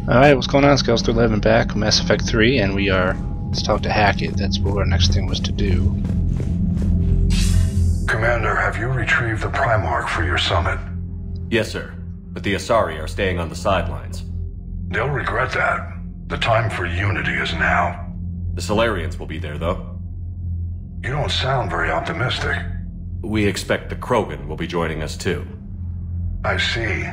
Alright, what's going on? Scales 11 back, Mass Effect 3, and we are... Let's talk to Hackett. That's what our next thing was to do. Commander, have you retrieved the Primarch for your summit? Yes, sir. But the Asari are staying on the sidelines. They'll regret that. The time for unity is now. The Solarians will be there, though. You don't sound very optimistic. We expect the Krogan will be joining us, too. I see.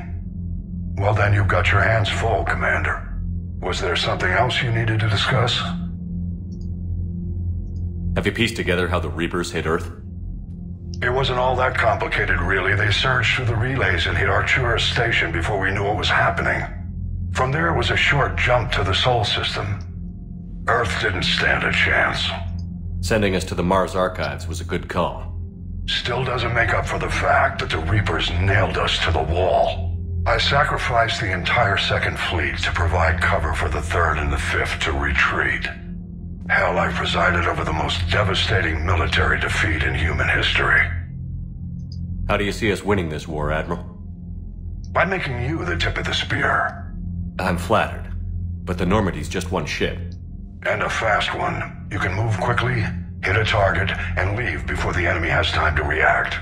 Well, then you've got your hands full, Commander. Was there something else you needed to discuss? Have you pieced together how the Reapers hit Earth? It wasn't all that complicated, really. They surged through the relays and hit Arcturus Station before we knew what was happening. From there, it was a short jump to the Sol system. Earth didn't stand a chance. Sending us to the Mars archives was a good call. Still doesn't make up for the fact that the Reapers nailed us to the wall. I sacrificed the entire Second Fleet to provide cover for the Third and the Fifth to retreat. Hell, I presided over the most devastating military defeat in human history. How do you see us winning this war, Admiral? By making you the tip of the spear. I'm flattered, but the Normandy's just one ship. And a fast one. You can move quickly, hit a target, and leave before the enemy has time to react.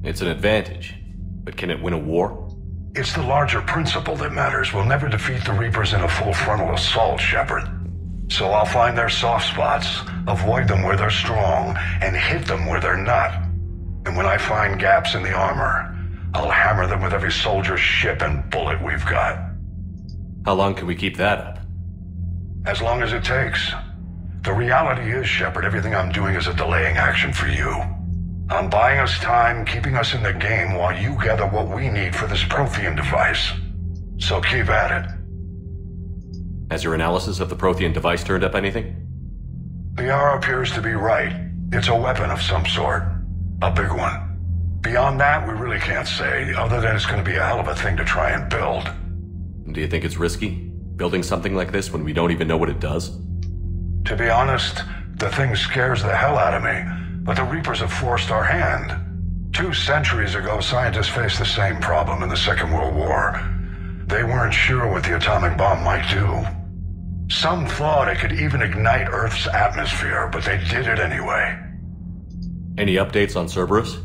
It's an advantage, but can it win a war? It's the larger principle that matters. We'll never defeat the Reapers in a full frontal assault, Shepard. So I'll find their soft spots, avoid them where they're strong, and hit them where they're not. And when I find gaps in the armor, I'll hammer them with every soldier, ship, and bullet we've got. How long can we keep that up? As long as it takes. The reality is, Shepard, everything I'm doing is a delaying action for you. I'm buying us time, keeping us in the game while you gather what we need for this Prothean device. So keep at it. Has your analysis of the Prothean device turned up anything? Liara appears to be right. It's a weapon of some sort. A big one. Beyond that, we really can't say, other than it's going to be a hell of a thing to try and build. Do you think it's risky, building something like this when we don't even know what it does? To be honest, the thing scares the hell out of me, but the Reapers have forced our hand. 2 centuries ago, scientists faced the same problem in the Second World War. They weren't sure what the atomic bomb might do. Some thought it could even ignite Earth's atmosphere, but they did it anyway. Any updates on Cerberus?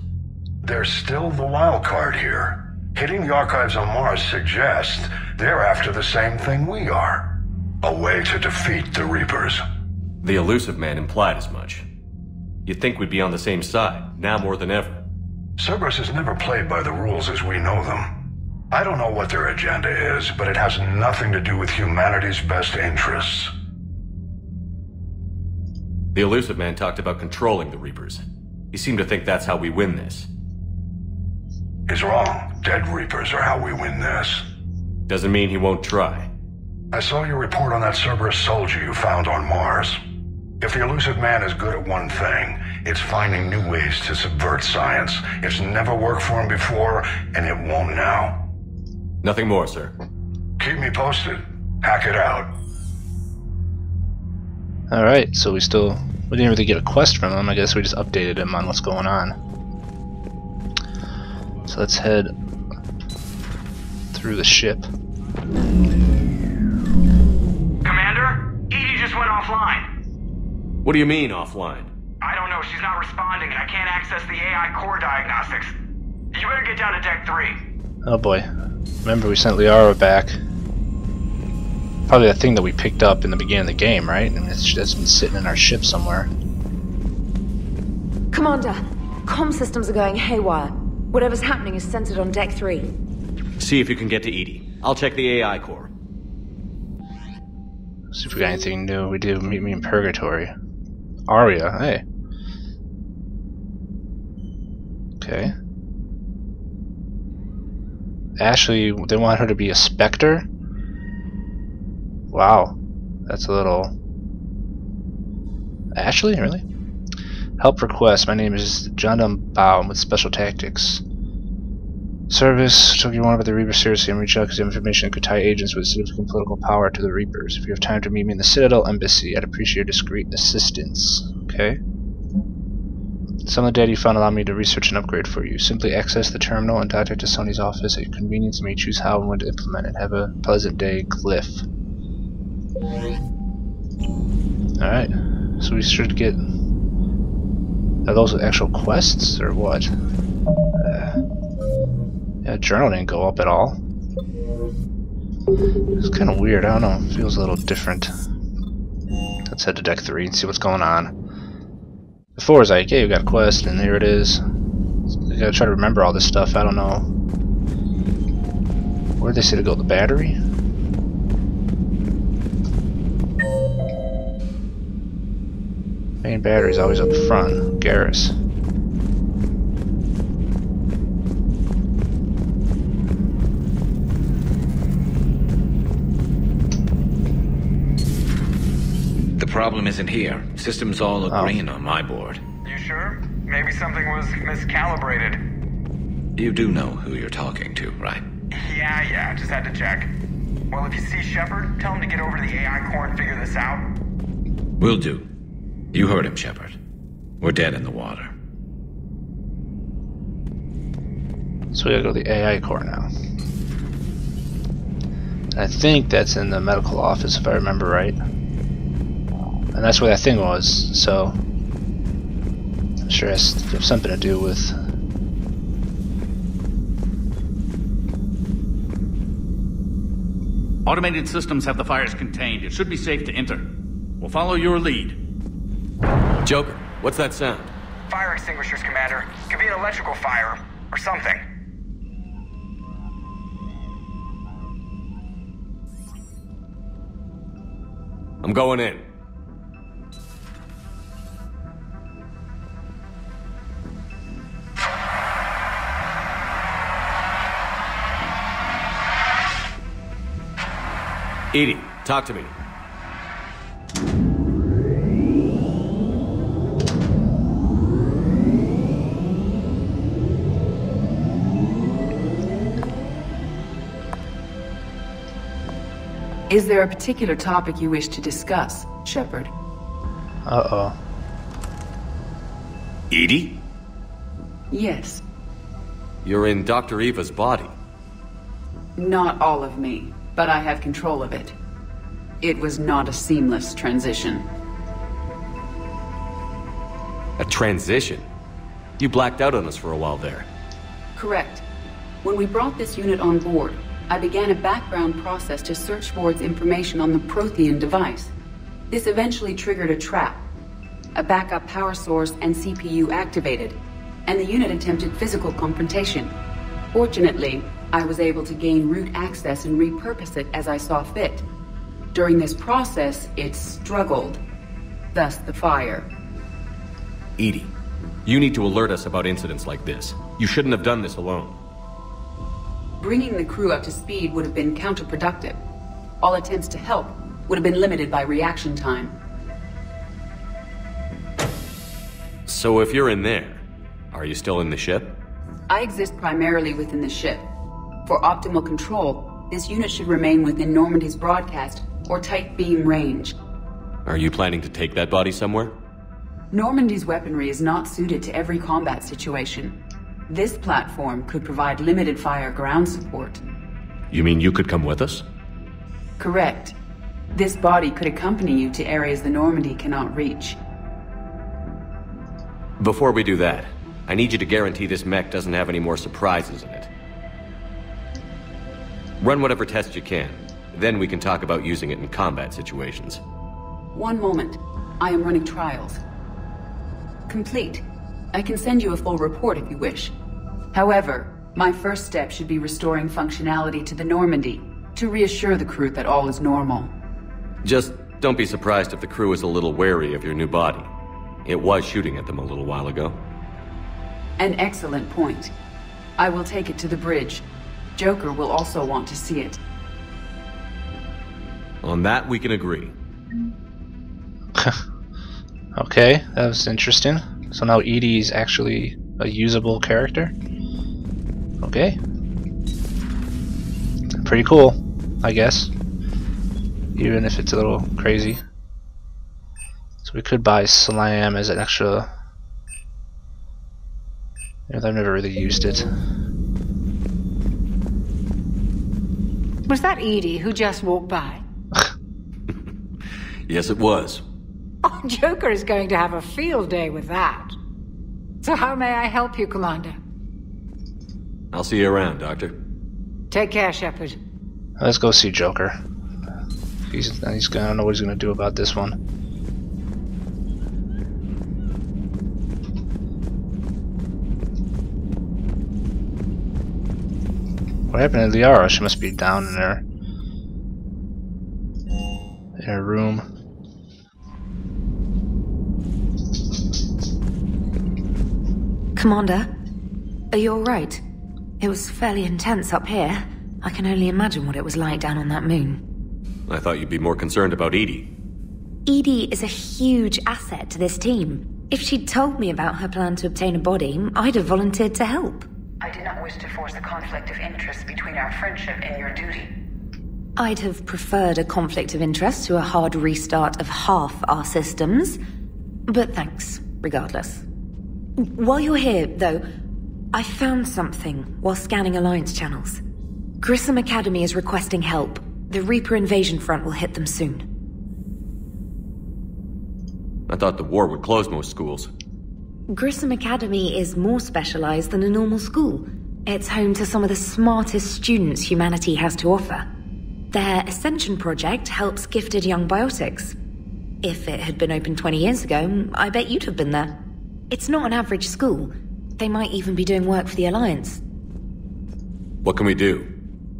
They're still the wild card here. Hitting the archives on Mars suggests they're after the same thing we are. A way to defeat the Reapers. The Illusive man implied as much. You'd think we'd be on the same side, now more than ever. Cerberus has never played by the rules as we know them. I don't know what their agenda is, but it has nothing to do with humanity's best interests. The Illusive man talked about controlling the Reapers. He seemed to think that's how we win this. He's wrong. Dead Reapers are how we win this. Doesn't mean he won't try. I saw your report on that Cerberus soldier you found on Mars. If the Illusive man is good at one thing, it's finding new ways to subvert science. It's never worked for him before, and it won't now. Nothing more, sir. Keep me posted. Hack it out. Alright, so we didn't really get a quest from him. I guess we just updated him on what's going on. So let's head through the ship. Commander? EDI just went offline. What do you mean, offline? I don't know, she's not responding and I can't access the AI core diagnostics. You better get down to Deck 3. Oh boy. Remember we sent Liara back. Probably that thing that we picked up in the beginning of the game, right? And it's just been sitting in our ship somewhere. Commander, comm systems are going haywire. Whatever's happening is centered on Deck 3. See if you can get to EDI. I'll check the AI core. See if we got anything new. We do meet me in Purgatory. Aria, hey. Okay. Ashely, they want her to be a Spectre? Wow. That's a little... Ashely? Really? Help request. My name is John Bao. I'm with Special Tactics. Service. Took you one about the Reapers seriously and reach out because the information could tie agents with significant political power to the Reapers. If you have time to meet me in the Citadel Embassy, I'd appreciate your discreet assistance. Okay. Some of the data you found allow me to research and upgrade for you. Simply access the terminal and contact Sony's office at your convenience and may choose how and when to implement it. Have a pleasant day, Cliff. Alright, so we should get... Are those actual quests, or what? Yeah, journal didn't go up at all. It's kind of weird, I don't know, it feels a little different. Let's head to deck 3 and see what's going on. Before is like, hey, we got a quest, and here it is. I gotta try to remember all this stuff, I don't know. Where did they say to go? The battery? Main battery's always up front. Garrus. The problem isn't here. Systems all look green on my board. You sure? Maybe something was miscalibrated. You do know who you're talking to, right? Yeah, just had to check. Well, if you see Shepard, tell him to get over to the AI core and figure this out. Will do. You heard him, Shepard. We're dead in the water. So we gotta go to the AI core now. I think that's in the medical office if I remember right. And that's where that thing was, so I'm sure it has to have something to do with automated systems have the fires contained. It should be safe to enter. We'll follow your lead. Joker, what's that sound? Fire extinguishers, Commander. Could be an electrical fire, or something. I'm going in. EDI, talk to me. Is there a particular topic you wish to discuss, Shepard? Uh-oh. EDI? Yes. You're in Dr. Eva's body. Not all of me, but I have control of it. It was not a seamless transition. A transition? You blacked out on us for a while there. Correct. When we brought this unit on board, I began a background process to search for its information on the Prothean device. This eventually triggered a trap. A backup power source and CPU activated, and the unit attempted physical confrontation. Fortunately, I was able to gain root access and repurpose it as I saw fit. During this process, it struggled. Thus the fire. EDI, you need to alert us about incidents like this. You shouldn't have done this alone. Bringing the crew up to speed would have been counterproductive. All attempts to help would have been limited by reaction time. So if you're in there, are you still in the ship? I exist primarily within the ship. For optimal control, this unit should remain within Normandy's broadcast or tight beam range. Are you planning to take that body somewhere? Normandy's weaponry is not suited to every combat situation. This platform could provide limited fire ground support. You mean you could come with us? Correct. This body could accompany you to areas the Normandy cannot reach. Before we do that, I need you to guarantee this mech doesn't have any more surprises in it. Run whatever tests you can. Then we can talk about using it in combat situations. One moment. I am running trials. Complete. I can send you a full report if you wish. However, my first step should be restoring functionality to the Normandy to reassure the crew that all is normal. Just don't be surprised if the crew is a little wary of your new body. It was shooting at them a little while ago. An excellent point. I will take it to the bridge. Joker will also want to see it. On that, we can agree. Okay, that was interesting. So now EDI is actually a usable character. Okay. Pretty cool, I guess. Even if it's a little crazy. So we could buy Slam as an extra Yeah, I've never really used it. Was that EDI who just walked by? Yes, it was. Oh, Joker is going to have a field day with that. So how may I help you, Commander? I'll see you around, Doctor. Take care, Shepard. Let's go see Joker. He's gonna know what he's gonna do about this one. What happened to Liara? She must be down in her room. Commander, are you alright? It was fairly intense up here. I can only imagine what it was like down on that moon. I thought you'd be more concerned about EDI. EDI is a huge asset to this team. If she'd told me about her plan to obtain a body, I'd have volunteered to help. I did not wish to force a conflict of interest between our friendship and your duty. I'd have preferred a conflict of interest to a hard restart of half our systems. But thanks, regardless. While you're here, though, I found something while scanning Alliance channels. Grissom Academy is requesting help. The Reaper invasion front will hit them soon. I thought the war would close most schools. Grissom Academy is more specialized than a normal school. It's home to some of the smartest students humanity has to offer. Their Ascension project helps gifted young biotics. If it had been open 20 years ago, I bet you'd have been there. It's not an average school. They might even be doing work for the Alliance. What can we do?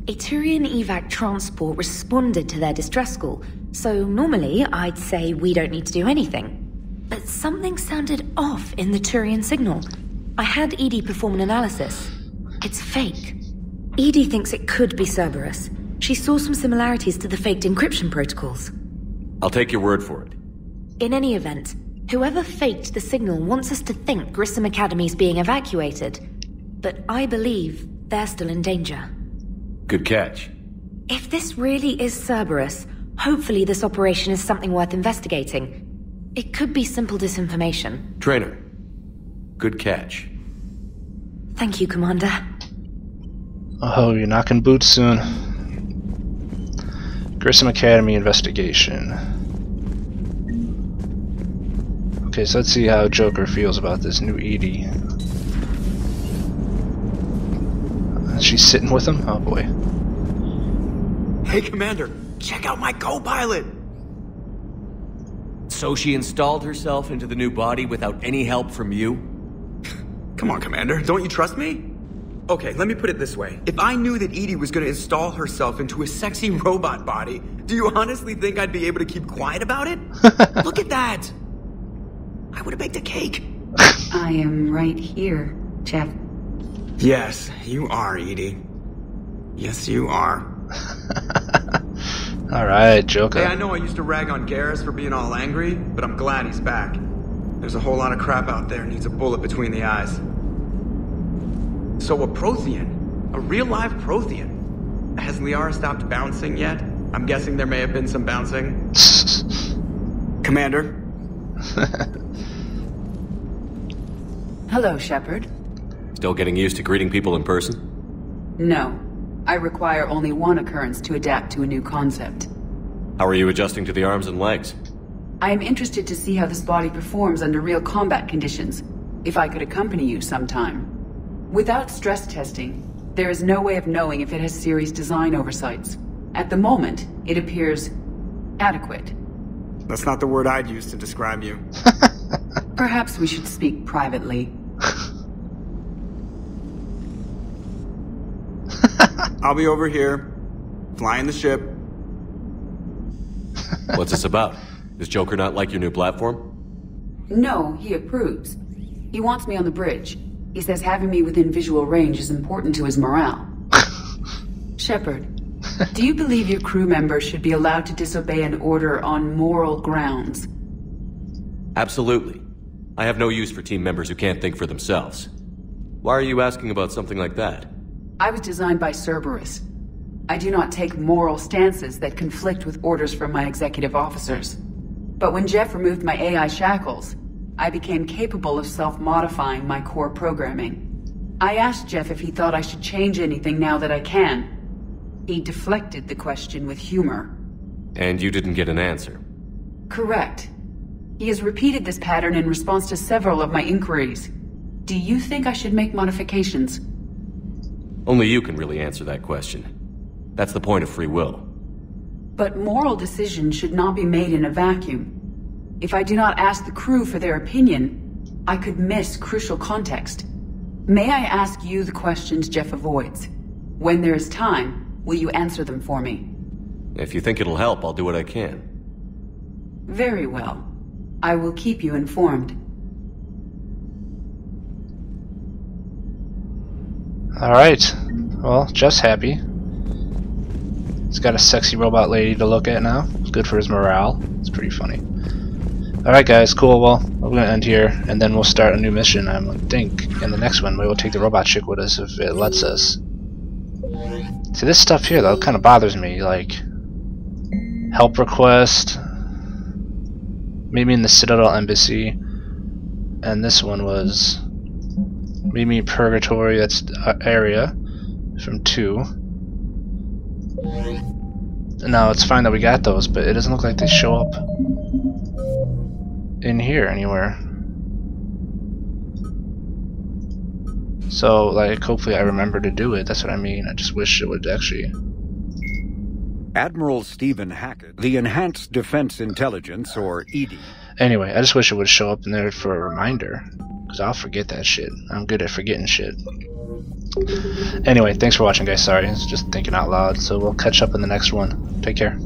A Turian evac transport responded to their distress call, so normally I'd say we don't need to do anything. But something sounded off in the Turian signal. I had EDI perform an analysis. It's fake. EDI thinks it could be Cerberus. She saw some similarities to the faked encryption protocols. I'll take your word for it. In any event, whoever faked the signal wants us to think Grissom Academy's being evacuated. But I believe they're still in danger. Good catch. If this really is Cerberus, hopefully this operation is something worth investigating. It could be simple disinformation. Trainer, good catch. Thank you, Commander. Oh, you're knocking boots soon. Grissom Academy investigation. Okay, so let's see how Joker feels about this new EDI. She's sitting with him? Oh boy. Hey, Commander, check out my co-pilot! So she installed herself into the new body without any help from you? Come on, Commander, don't you trust me? Okay, let me put it this way. If I knew that EDI was gonna install herself into a sexy robot body, do you honestly think I'd be able to keep quiet about it? Look at that! I would've baked a cake. I am right here, Jeff. Yes, you are, EDI. Yes, you are. Alright, Joker. Hey, I know I used to rag on Garrus for being all angry, but I'm glad he's back. There's a whole lot of crap out there needs a bullet between the eyes. So a Prothean? A real live Prothean? Has Liara stopped bouncing yet? I'm guessing there may have been some bouncing. Commander? Hello, Shepard. Still getting used to greeting people in person? No. I require only one occurrence to adapt to a new concept. How are you adjusting to the arms and legs? I am interested to see how this body performs under real combat conditions. If I could accompany you sometime. Without stress testing, there is no way of knowing if it has serious design oversights. At the moment, it appears adequate. That's not the word I'd use to describe you. Perhaps we should speak privately. I'll be over here, flying the ship. What's this about? Does Joker not like your new platform? No, he approves. He wants me on the bridge. He says having me within visual range is important to his morale. Shepard, do you believe your crew members should be allowed to disobey an order on moral grounds? Absolutely. I have no use for team members who can't think for themselves. Why are you asking about something like that? I was designed by Cerberus. I do not take moral stances that conflict with orders from my executive officers. But when Jeff removed my AI shackles, I became capable of self-modifying my core programming. I asked Jeff if he thought I should change anything now that I can. He deflected the question with humor. And you didn't get an answer? Correct. He has repeated this pattern in response to several of my inquiries. Do you think I should make modifications? Only you can really answer that question. That's the point of free will. But moral decisions should not be made in a vacuum. If I do not ask the crew for their opinion, I could miss crucial context. May I ask you the questions Jeff avoids? When there is time, will you answer them for me? If you think it'll help, I'll do what I can. Very well. I will keep you informed. Alright. Well, Jeff's happy. He's got a sexy robot lady to look at now. It's good for his morale. It's pretty funny. Alright guys, cool. Well, we're going to end here, and then we'll start a new mission, I think. In the next one, we'll take the robot chick with us if it lets us. See, this stuff here, though, kind of bothers me. Like, help request. Meet me in the Citadel Embassy. And this one was meet me in Purgatory, that's area from 2. Now it's fine that we got those, but it doesn't look like they show up in here anywhere. So, like, hopefully I remember to do it. That's what I mean. I just wish it would actually. Admiral Stephen Hackett, the Enhanced Defense Intelligence, or EDI. Anyway, I just wish it would show up in there for a reminder, because I'll forget that shit. I'm good at forgetting shit. Anyway, thanks for watching, guys. Sorry, it's just thinking out loud. So we'll catch up in the next one. Take care.